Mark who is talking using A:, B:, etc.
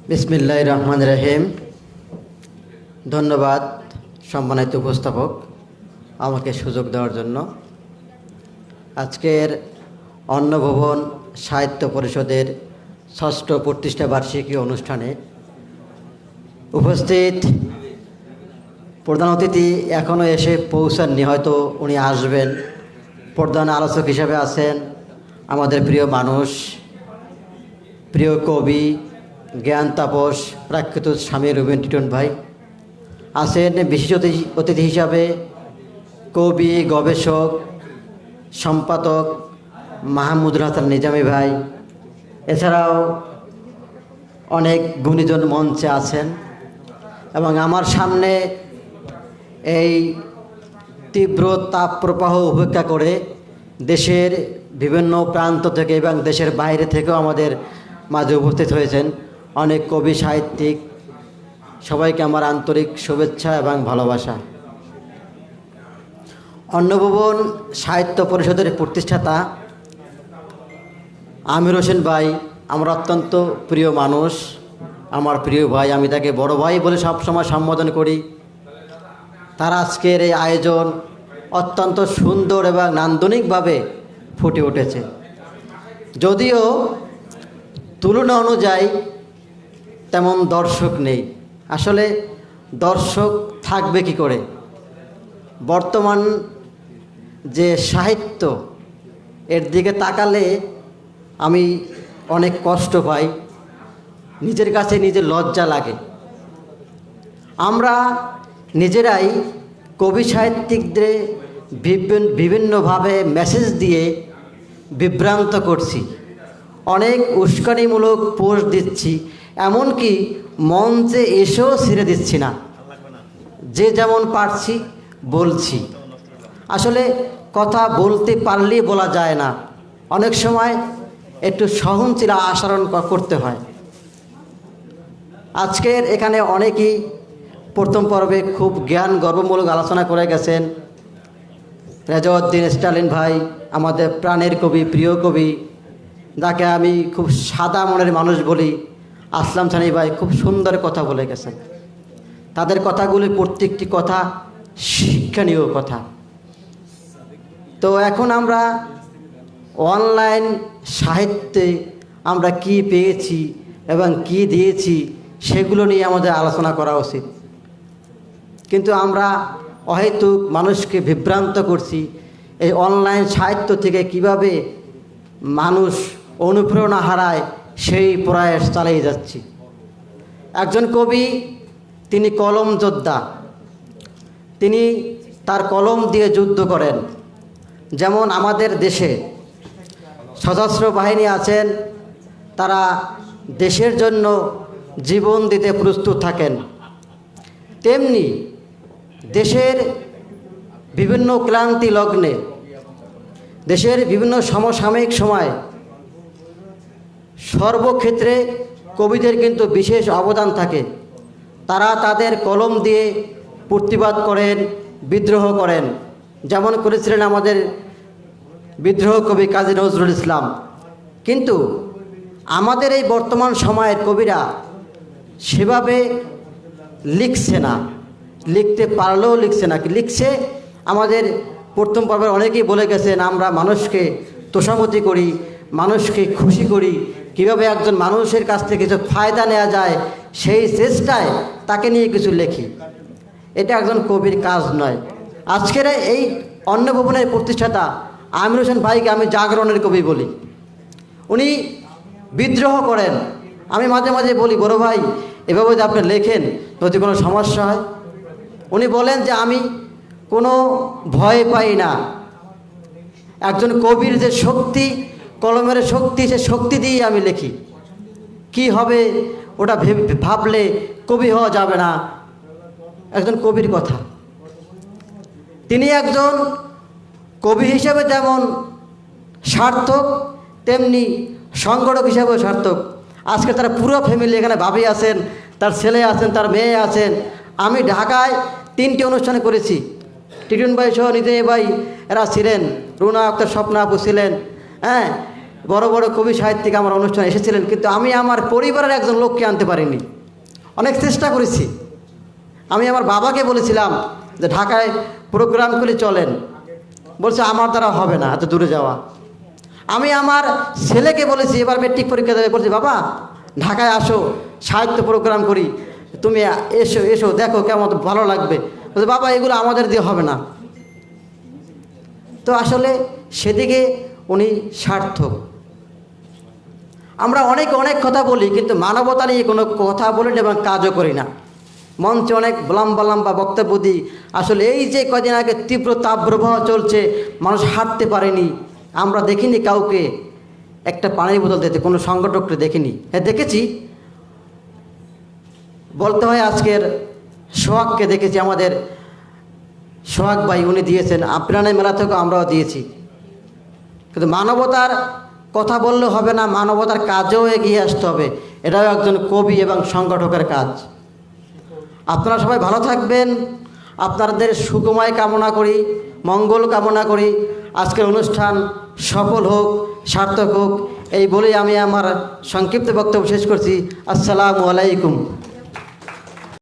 A: বিসমিল্লাহির রহমানির রহিম। ধন্যবাদ সম্মানিত উপস্থাপক আমাকে সুযোগ দেওয়ার জন্য। আজকের অন্নভবন সাহিত্য পরিষদের ৬ষ্ঠ প্রতিষ্ঠা বার্ষিকী অনুষ্ঠানে উপস্থিত প্রধান অতিথি এখনও এসে পৌঁছাননি, হয়তো উনি আসবেন। প্রধান আলোচক হিসাবে আছেন আমাদের প্রিয় মানুষ, প্রিয় কবি, জ্ঞান তাপস প্রাকৃত স্বামী রবীন টিটন ভাই আছেন। বিশেষ অতিথি হিসাবে কবি, গবেষক, সম্পাদক মাহমুদুল হাসান নিজামী ভাই, এছাড়াও অনেক গুণীজন মঞ্চে আছেন। এবং আমার সামনে এই তীব্র তাপ প্রবাহ উপেক্ষা করে দেশের বিভিন্ন প্রান্ত থেকে এবং দেশের বাইরে থেকেও আমাদের মাঝে উপস্থিত হয়েছেন অনেক কবি, সাহিত্যিক। সবাইকে আমার আন্তরিক শুভেচ্ছা এবং ভালোবাসা। অন্নভবন সাহিত্য পরিষদের প্রতিষ্ঠাতা আমির হোসেন ভাই আমার অত্যন্ত প্রিয় মানুষ, আমার প্রিয় ভাই। আমি তাকে বড় ভাই বলে সবসময় সম্বোধন করি। তার আজকের এই আয়োজন অত্যন্ত সুন্দর এবং নান্দনিকভাবে ফুটে উঠেছে। যদিও তুলনা অনুযায়ী তেমন দর্শক নেই। আসলে দর্শক থাকবে কি করে? বর্তমান যে সাহিত্য, এর দিকে তাকালে আমি অনেক কষ্ট পাই, নিজের কাছে নিজের লজ্জা লাগে। আমরা নিজেরাই কবি সাহিত্যিকদের বিভিন্নভাবে মেসেজ দিয়ে বিভ্রান্ত করছি, অনেক উস্কানিমূলক পোস্ট দিচ্ছি, এমনকি মঞ্চে এসেও ছেড়ে দিচ্ছি না। যে যেমন পারছি বলছি। আসলে কথা বলতে পারলেই বলা যায় না, অনেক সময় একটু সহনশীল আচরণ করতে হয়। আজকের এখানে অনেকেই প্রথম পর্বে খুব জ্ঞান গর্বমূলক আলোচনা করে গেছেন। রেজাউদ্দিন স্টালিন ভাই আমাদের প্রাণের কবি, প্রিয় কবি, যাকে আমি খুব সাদা মনের মানুষ বলি, আসলাম সানি ভাই খুব সুন্দর কথা বলে গেছেন। তাদের কথাগুলি প্রত্যেকটি কথা শিক্ষণীয় কথা। তো এখন আমরা অনলাইন সাহিত্যে আমরা কি পেয়েছি এবং কি দিয়েছি সেগুলো নিয়ে আমাদের আলোচনা করা উচিত। কিন্তু আমরা অহেতুক মানুষকে বিভ্রান্ত করছি। এই অনলাইন সাহিত্য থেকে কিভাবে মানুষ অনুপ্রেরণা হারায় সেই প্রয়াস চালিয়ে যাচ্ছি। একজন কবি, তিনি কলম যোদ্ধা, তিনি তার কলম দিয়ে যুদ্ধ করেন। যেমন আমাদের দেশে সশস্ত্র বাহিনী আছেন, তারা দেশের জন্য জীবন দিতে প্রস্তুত থাকেন। তেমনি দেশের বিভিন্ন ক্লান্তি লগ্নে, দেশের বিভিন্ন সমসাময়িক সময় সর্বক্ষেত্রে কবিদের কিন্তু বিশেষ অবদান থাকে। তারা তাদের কলম দিয়ে প্রতিবাদ করেন, বিদ্রোহ করেন। যেমন করেছিলেন আমাদের বিদ্রোহ কবি কাজী নজরুল ইসলাম। কিন্তু আমাদের এই বর্তমান সময়ের কবিরা সেভাবে লিখছে না, লিখতে পারলেও লিখছে না। লিখছে আমাদের প্রথম পর্বের অনেকেই বলে গেছেন, আমরা মানুষকে তোষামতি করি, মানুষকে খুশি করি, কীভাবে একজন মানুষের কাছ থেকে কিছু ফায়দা নেওয়া যায় সেই চেষ্টায় তাকে নিয়ে কিছু লেখি। এটা একজন কবির কাজ নয়। আজকের এই অন্নভবনের প্রতিষ্ঠাতা আমির হোসেন ভাইকে আমি জাগরণের কবি বলি। উনি বিদ্রোহ করেন। আমি মাঝে মাঝে বলি, বড় ভাই এভাবে যদি আপনি লেখেন যদি কোনো সমস্যা হয়। উনি বলেন যে আমি কোনো ভয় পাই না। একজন কবির যে শক্তি, কলমের শক্তি, সে শক্তি দিয়েই আমি লিখি। কি হবে ওটা ভাবলে কবি হওয়া যাবে না। একজন কবির কথা। তিনি একজন কবি হিসেবে যেমন সার্থক, তেমনি সংগঠক হিসেবেও সার্থক। আজকে তার পুরো ফ্যামিলি এখানে, ভাবি আছেন, তার ছেলে আছেন, তার মেয়ে আছেন। আমি ঢাকায় 3টি অনুষ্ঠান করেছি। টিটন ভাই সহ নিজামী ভাই এরা ছিলেন, রুনা আক্তার, স্বপ্না আপু ছিলেন। বড় বড় কবি সাহিত্যিক আমার অনুষ্ঠানে এসেছিলেন, কিন্তু আমি আমার পরিবারের একজন লোককে আনতে পারিনি। অনেক চেষ্টা করেছি। আমি আমার বাবাকে বলেছিলাম যে ঢাকায় প্রোগ্রাম করে চলেন, বলছে আমার দ্বারা হবে না, এত দূরে যাওয়া। আমি আমার ছেলেকে বলেছি, এবার মেট্রিক পরীক্ষা দেবে, বলছি বাবা ঢাকায় আসো, সাহিত্য প্রোগ্রাম করি, তুমি এসো এসো দেখো কেমন ভালো লাগবে। বলছে বাবা এগুলো আমাদের দিয়ে হবে না। তো আসলে সেদিকে উনি সার্থক। আমরা অনেক কথা বলি, কিন্তু মানবতা নিয়ে কোনো কথা বলি না এবং কাজও করি না। মঞ্চে অনেক লম্বা লম্বা বক্তব্য দিই। আসলে এই যে কদিন আগে তীব্র তাপপ্রবাহ চলছে, মানুষ হাঁটতে পারেনি, আমরা দেখিনি কাউকে একটা পানির বোতল দিতে, কোনো সংগঠককে দেখিনি। হ্যাঁ দেখেছি, বলতে হয় আজকের সোহাগকে দেখেছি, আমাদের সোহাগ ভাই উনি দিয়েছেন, আপনার মেলা থেকেও আমরাও দিয়েছি। কিন্তু মানবতার কথা বললে হবে না, মানবতার কাজেও এগিয়ে আসতে হবে। এটাও একজন কবি এবং সংগঠকের কাজ। আপনারা সবাই ভালো থাকবেন, আপনাদের সুখময় কামনা করি, মঙ্গল কামনা করি। আজকের অনুষ্ঠান সফল হোক, সার্থক হোক, এই বলেই আমি আমার সংক্ষিপ্ত বক্তব্য শেষ করছি। আসসালামু আলাইকুম।